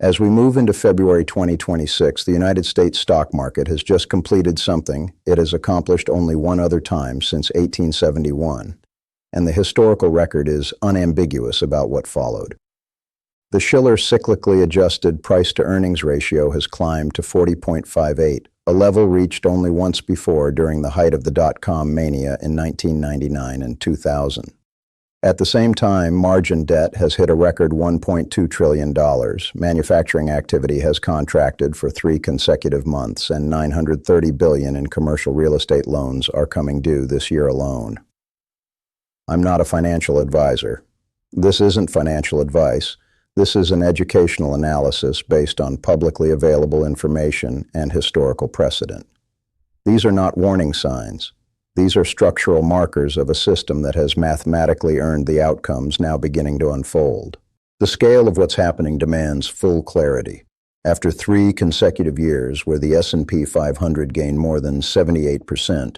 As we move into February 2026, the United States stock market has just completed something it has accomplished only one other time since 1871, and the historical record is unambiguous about what followed. The Shiller cyclically adjusted price-to-earnings ratio has climbed to 40.58, a level reached only once before during the height of the dot-com mania in 1999 and 2000. At the same time, margin debt has hit a record $1.2 trillion. Manufacturing activity has contracted for 3 consecutive months, and $930 billion in commercial real estate loans are coming due this year alone. I'm not a financial advisor. This isn't financial advice. This is an educational analysis based on publicly available information and historical precedent. These are not warning signs. These are structural markers of a system that has mathematically earned the outcomes now beginning to unfold. The scale of what's happening demands full clarity. After 3 consecutive years where the S&P 500 gained more than 78%,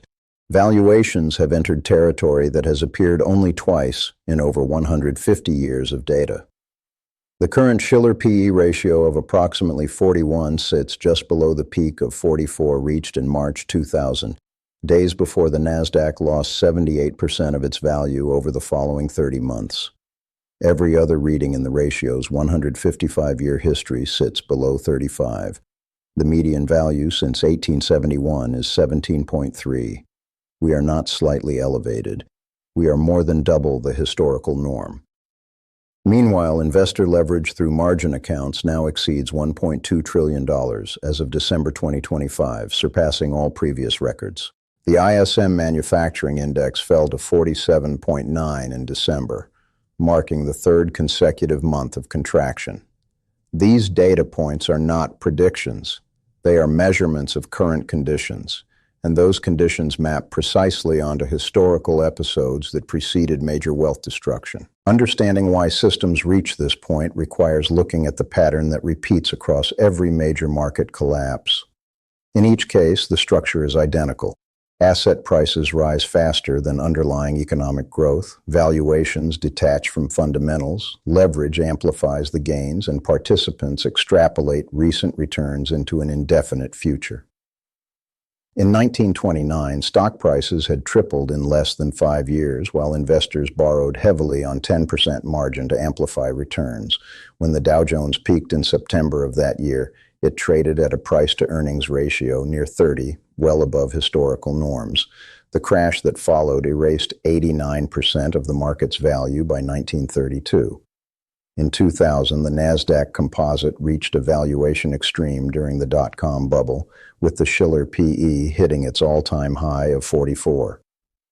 valuations have entered territory that has appeared only twice in over 150 years of data. The current Shiller PE ratio of approximately 41 sits just below the peak of 44 reached in March 2000, days before the Nasdaq lost 78% of its value over the following 30 months. Every other reading in the ratio's 155-year history sits below 35. The median value since 1871 is 17.3. We are not slightly elevated. We are more than double the historical norm. Meanwhile, investor leverage through margin accounts now exceeds $1.2 trillion as of December 2025, surpassing all previous records. The ISM Manufacturing Index fell to 47.9 in December, marking the 3rd consecutive month of contraction. These data points are not predictions. They are measurements of current conditions, and those conditions map precisely onto historical episodes that preceded major wealth destruction. Understanding why systems reach this point requires looking at the pattern that repeats across every major market collapse. In each case, the structure is identical. Asset prices rise faster than underlying economic growth, valuations detach from fundamentals, leverage amplifies the gains, and participants extrapolate recent returns into an indefinite future. In 1929, stock prices had tripled in less than 5 years, while investors borrowed heavily on 10% margin to amplify returns. When the Dow Jones peaked in September of that year, it traded at a price-to-earnings ratio near 30, well above historical norms. The crash that followed erased 89% of the market's value by 1932. In 2000, the Nasdaq Composite reached a valuation extreme during the dot-com bubble, with the Shiller PE hitting its all-time high of 44.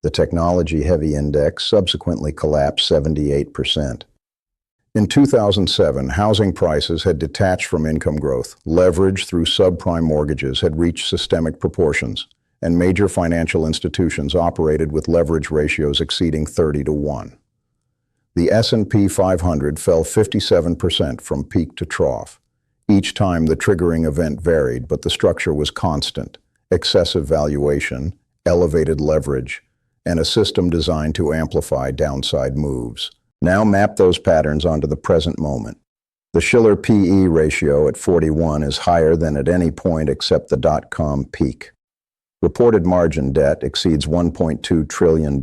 The technology-heavy index subsequently collapsed 78%. In 2007, housing prices had detached from income growth. Leverage through subprime mortgages had reached systemic proportions, and major financial institutions operated with leverage ratios exceeding 30-1. The S&P 500 fell 57% from peak to trough. Each time the triggering event varied, but the structure was constant: excessive valuation, elevated leverage, and a system designed to amplify downside moves. Now map those patterns onto the present moment. The Shiller PE ratio at 41 is higher than at any point except the dot-com peak. Reported margin debt exceeds $1.2 trillion,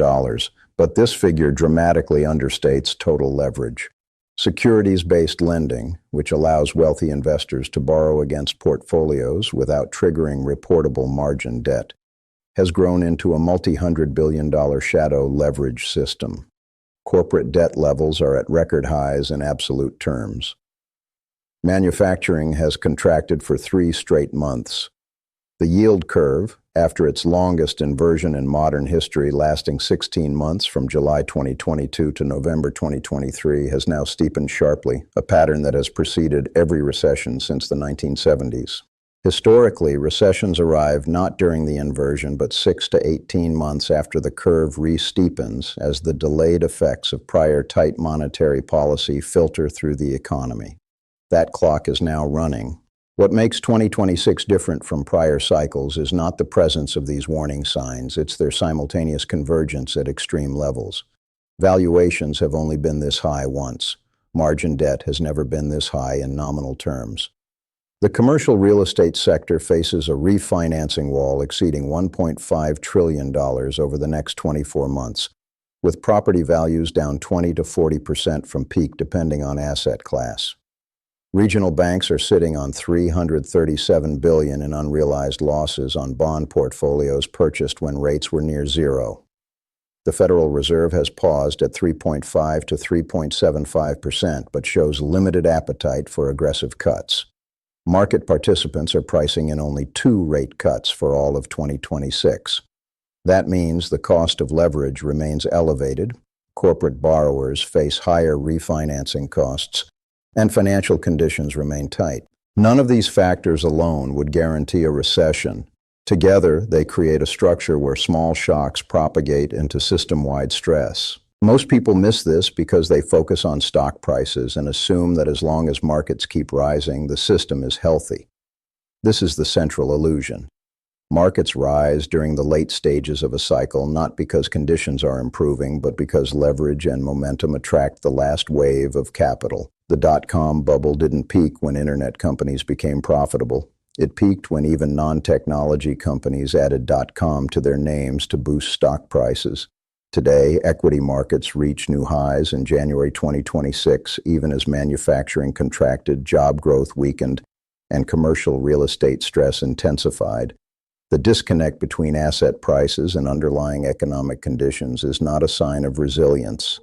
but this figure dramatically understates total leverage. Securities-based lending, which allows wealthy investors to borrow against portfolios without triggering reportable margin debt, has grown into a multi-hundred-billion-dollar shadow leverage system. Corporate debt levels are at record highs in absolute terms. Manufacturing has contracted for 3 straight months. The yield curve, after its longest inversion in modern history lasting 16 months from July 2022 to November 2023, has now steepened sharply, a pattern that has preceded every recession since the 1970s. Historically, recessions arrive not during the inversion but 6 to 18 months after the curve re-steepens as the delayed effects of prior tight monetary policy filter through the economy. That clock is now running. What makes 2026 different from prior cycles is not the presence of these warning signs, it's their simultaneous convergence at extreme levels. Valuations have only been this high once. Margin debt has never been this high in nominal terms. The commercial real estate sector faces a refinancing wall exceeding $1.5 trillion over the next 24 months, with property values down 20 to 40% from peak depending on asset class. Regional banks are sitting on $337 billion in unrealized losses on bond portfolios purchased when rates were near zero. The Federal Reserve has paused at 3.5 to 3.75%, but shows limited appetite for aggressive cuts. Market participants are pricing in only 2 rate cuts for all of 2026. That means the cost of leverage remains elevated, corporate borrowers face higher refinancing costs, and financial conditions remain tight. None of these factors alone would guarantee a recession. Together, they create a structure where small shocks propagate into system-wide stress. Most people miss this because they focus on stock prices and assume that as long as markets keep rising, the system is healthy. This is the central illusion. Markets rise during the late stages of a cycle not because conditions are improving, but because leverage and momentum attract the last wave of capital. The dot-com bubble didn't peak when internet companies became profitable. It peaked when even non-technology companies added .com to their names to boost stock prices. Today, equity markets reach new highs in January 2026, even as manufacturing contracted, job growth weakened, and commercial real estate stress intensified. The disconnect between asset prices and underlying economic conditions is not a sign of resilience.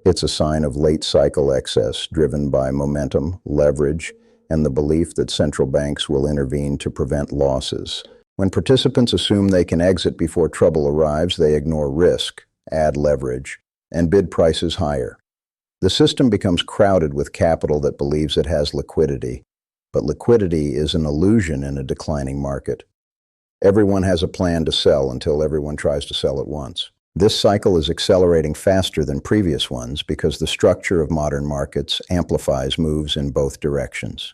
It's a sign of late-cycle excess driven by momentum, leverage, and the belief that central banks will intervene to prevent losses. When participants assume they can exit before trouble arrives, they ignore risk, add leverage, and bid prices higher. The system becomes crowded with capital that believes it has liquidity, but liquidity is an illusion in a declining market. Everyone has a plan to sell until everyone tries to sell at once. This cycle is accelerating faster than previous ones because the structure of modern markets amplifies moves in both directions.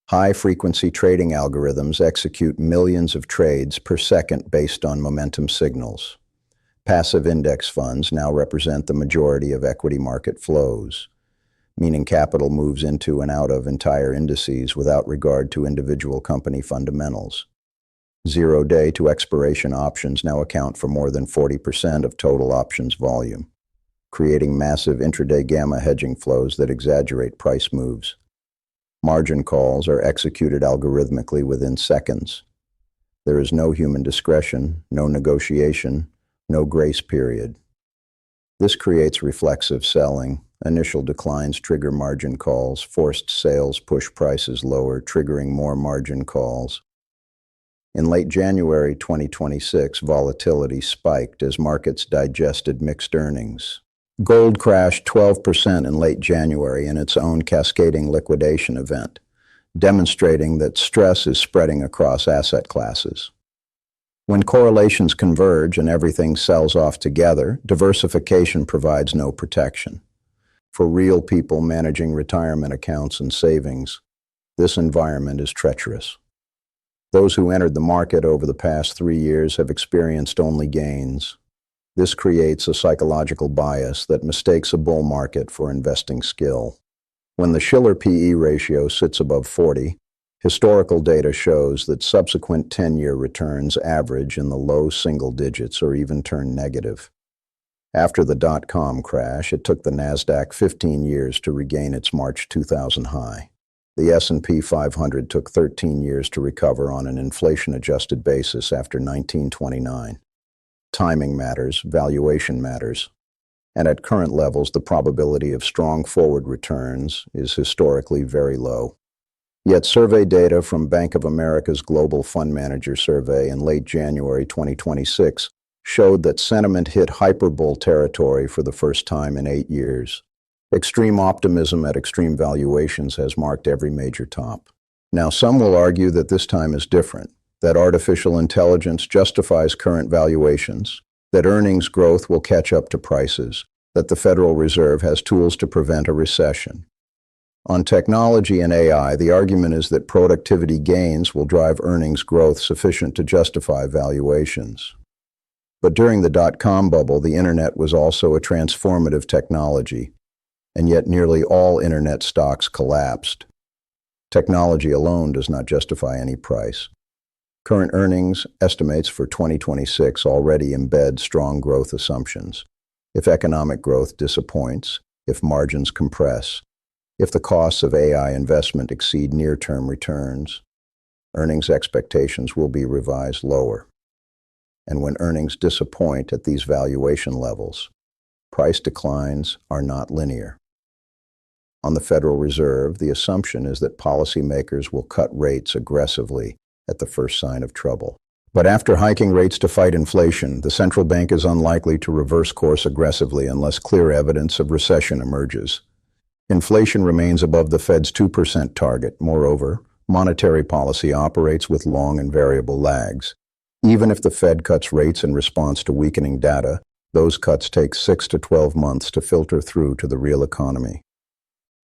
High-frequency trading algorithms execute millions of trades per second based on momentum signals. Passive index funds now represent the majority of equity market flows, meaning capital moves into and out of entire indices without regard to individual company fundamentals. Zero-day to expiration options now account for more than 40% of total options volume, creating massive intraday gamma hedging flows that exaggerate price moves. Margin calls are executed algorithmically within seconds. There is no human discretion, no negotiation, no grace period. This creates reflexive selling. Initial declines trigger margin calls. Forced sales push prices lower, triggering more margin calls. In late January 2026, volatility spiked as markets digested mixed earnings. Gold crashed 12% in late January in its own cascading liquidation event, demonstrating that stress is spreading across asset classes. When correlations converge and everything sells off together, diversification provides no protection. For real people managing retirement accounts and savings, this environment is treacherous. Those who entered the market over the past 3 years have experienced only gains. This creates a psychological bias that mistakes a bull market for investing skill. When the Shiller PE ratio sits above 40, historical data shows that subsequent 10-year returns average in the low single digits or even turn negative. After the dot-com crash, it took the Nasdaq 15 years to regain its March 2000 high. The S&P 500 took 13 years to recover on an inflation-adjusted basis after 1929. Timing matters, valuation matters, and at current levels, the probability of strong forward returns is historically very low. Yet survey data from Bank of America's Global Fund Manager Survey in late January 2026 showed that sentiment hit hyperbull territory for the first time in 8 years. Extreme optimism at extreme valuations has marked every major top. Now, some will argue that this time is different, that artificial intelligence justifies current valuations, that earnings growth will catch up to prices, that the Federal Reserve has tools to prevent a recession. On technology and AI, the argument is that productivity gains will drive earnings growth sufficient to justify valuations. But during the dot-com bubble, the internet was also a transformative technology. and yet nearly all internet stocks collapsed. Technology alone does not justify any price. Current earnings estimates for 2026 already embed strong growth assumptions. If economic growth disappoints, if margins compress, if the costs of AI investment exceed near-term returns, earnings expectations will be revised lower. And when earnings disappoint at these valuation levels, price declines are not linear. On the Federal Reserve, the assumption is that policymakers will cut rates aggressively at the first sign of trouble. But after hiking rates to fight inflation, the central bank is unlikely to reverse course aggressively unless clear evidence of recession emerges. Inflation remains above the Fed's 2% target. Moreover, monetary policy operates with long and variable lags. Even if the Fed cuts rates in response to weakening data, those cuts take 6 to 12 months to filter through to the real economy.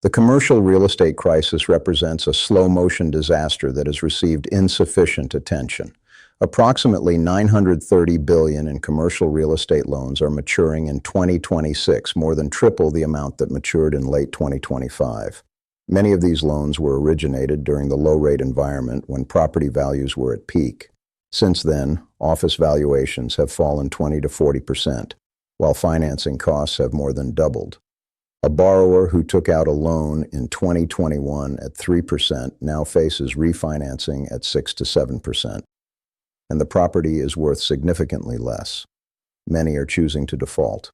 The commercial real estate crisis represents a slow-motion disaster that has received insufficient attention. Approximately $930 billion in commercial real estate loans are maturing in 2026, more than triple the amount that matured in late 2025. Many of these loans were originated during the low-rate environment when property values were at peak. Since then, office valuations have fallen 20 to 40%, while financing costs have more than doubled. A borrower who took out a loan in 2021 at 3% now faces refinancing at 6 to 7%. And the property is worth significantly less. Many are choosing to default.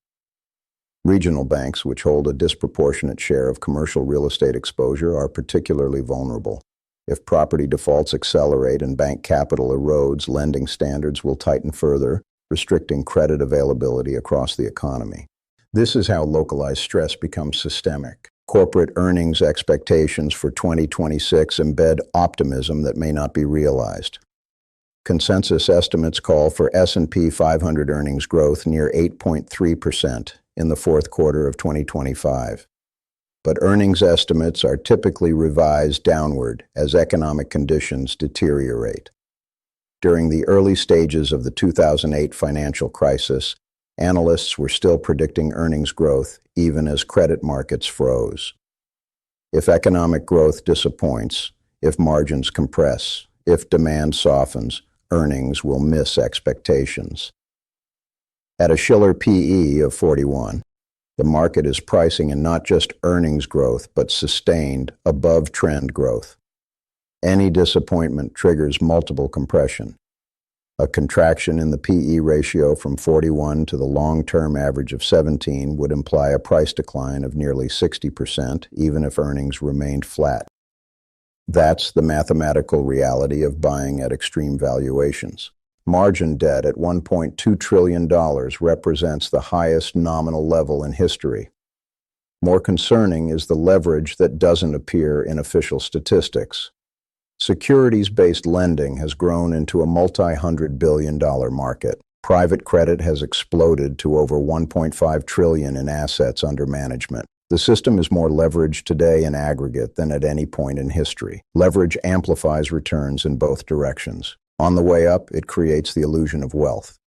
Regional banks, which hold a disproportionate share of commercial real estate exposure, are particularly vulnerable. If property defaults accelerate and bank capital erodes, lending standards will tighten further, restricting credit availability across the economy. This is how localized stress becomes systemic. Corporate earnings expectations for 2026 embed optimism that may not be realized. Consensus estimates call for S&P 500 earnings growth near 8.3% in the fourth quarter of 2025. But earnings estimates are typically revised downward as economic conditions deteriorate. During the early stages of the 2008 financial crisis, analysts were still predicting earnings growth even as credit markets froze. If economic growth disappoints, if margins compress, if demand softens, earnings will miss expectations. At a Shiller PE of 41, the market is pricing in not just earnings growth, but sustained, above-trend growth. Any disappointment triggers multiple compression. A contraction in the PE ratio from 41 to the long-term average of 17 would imply a price decline of nearly 60%, even if earnings remained flat. That's the mathematical reality of buying at extreme valuations. Margin debt at $1.2 trillion represents the highest nominal level in history. More concerning is the leverage that doesn't appear in official statistics. Securities-based lending has grown into a multi-hundred billion dollar market. Private credit has exploded to over $1.5 trillion in assets under management. The system is more leveraged today in aggregate than at any point in history. Leverage amplifies returns in both directions. On the way up, it creates the illusion of wealth.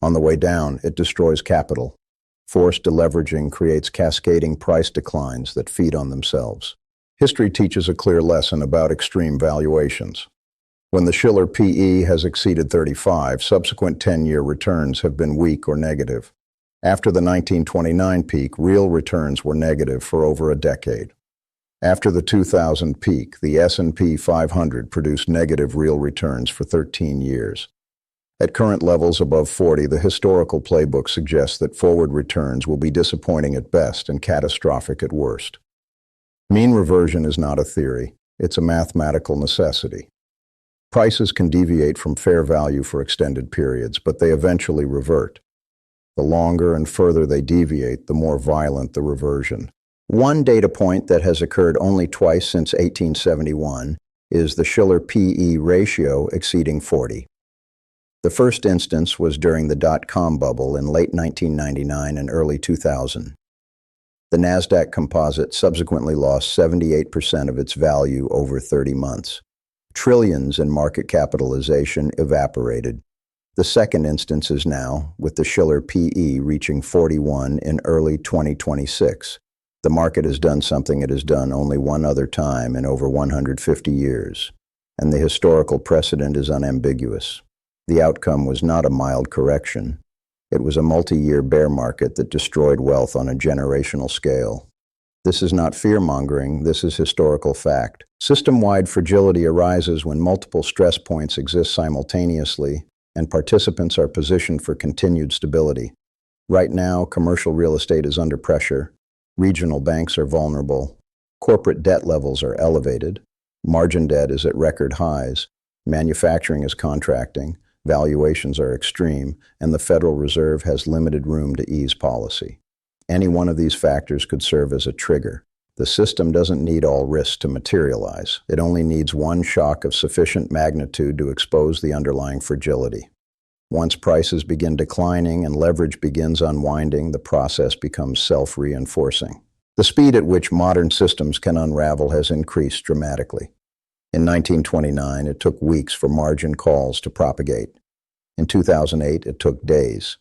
On the way down, it destroys capital. Forced deleveraging creates cascading price declines that feed on themselves. History teaches a clear lesson about extreme valuations. When the Shiller PE has exceeded 35, subsequent 10-year returns have been weak or negative. After the 1929 peak, real returns were negative for over a decade. After the 2000 peak, the S&P 500 produced negative real returns for 13 years. At current levels above 40, the historical playbook suggests that forward returns will be disappointing at best and catastrophic at worst. Mean reversion is not a theory, it's a mathematical necessity. Prices can deviate from fair value for extended periods, but they eventually revert. The longer and further they deviate, the more violent the reversion. One data point that has occurred only twice since 1871 is the Shiller PE ratio exceeding 40. The first instance was during the dot-com bubble in late 1999 and early 2000. The Nasdaq Composite subsequently lost 78% of its value over 30 months. Trillions in market capitalization evaporated. The second instance is now, with the Shiller PE reaching 41 in early 2026. The market has done something it has done only one other time in over 150 years, and the historical precedent is unambiguous. The outcome was not a mild correction. It was a multi-year bear market that destroyed wealth on a generational scale. This is not fear-mongering, this is historical fact. System-wide fragility arises when multiple stress points exist simultaneously, and participants are positioned for continued stability. Right now, commercial real estate is under pressure, regional banks are vulnerable, corporate debt levels are elevated, margin debt is at record highs, manufacturing is contracting, valuations are extreme, and the Federal Reserve has limited room to ease policy. Any one of these factors could serve as a trigger. The system doesn't need all risks to materialize. It only needs one shock of sufficient magnitude to expose the underlying fragility. Once prices begin declining and leverage begins unwinding, the process becomes self-reinforcing. The speed at which modern systems can unravel has increased dramatically. In 1929, it took weeks for margin calls to propagate. In 2008, it took days.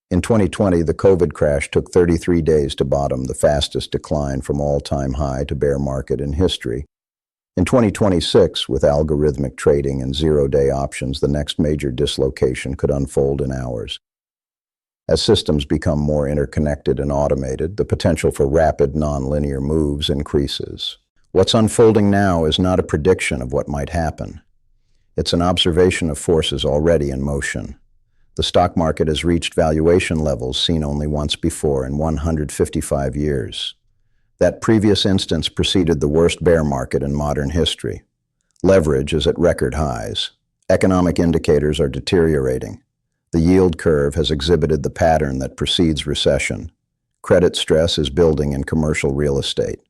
In 2020, the COVID crash took 33 days to bottom, the fastest decline from all-time high to bear market in history. In 2026, with algorithmic trading and zero-day options, the next major dislocation could unfold in hours. As systems become more interconnected and automated, the potential for rapid, nonlinear moves increases. What's unfolding now is not a prediction of what might happen. It's an observation of forces already in motion. The stock market has reached valuation levels seen only once before in 155 years. That previous instance preceded the worst bear market in modern history. Leverage is at record highs. Economic indicators are deteriorating. The yield curve has exhibited the pattern that precedes recession. Credit stress is building in commercial real estate.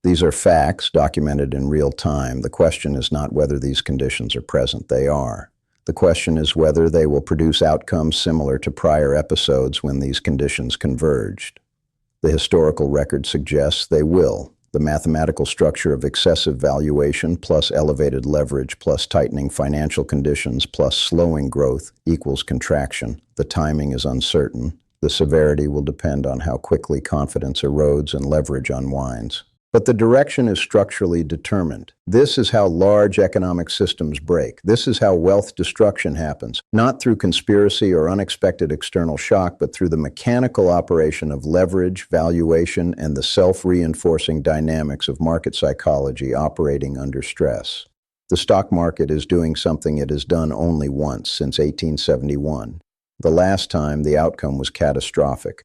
These are facts documented in real time. The question is not whether these conditions are present. They are. The question is whether they will produce outcomes similar to prior episodes when these conditions converged. The historical record suggests they will. The mathematical structure of excessive valuation plus elevated leverage plus tightening financial conditions plus slowing growth equals contraction. The timing is uncertain. The severity will depend on how quickly confidence erodes and leverage unwinds. But the direction is structurally determined. This is how large economic systems break. This is how wealth destruction happens, not through conspiracy or unexpected external shock, but through the mechanical operation of leverage, valuation, and the self-reinforcing dynamics of market psychology operating under stress. The stock market is doing something it has done only once since 1871. The last time, the outcome was catastrophic.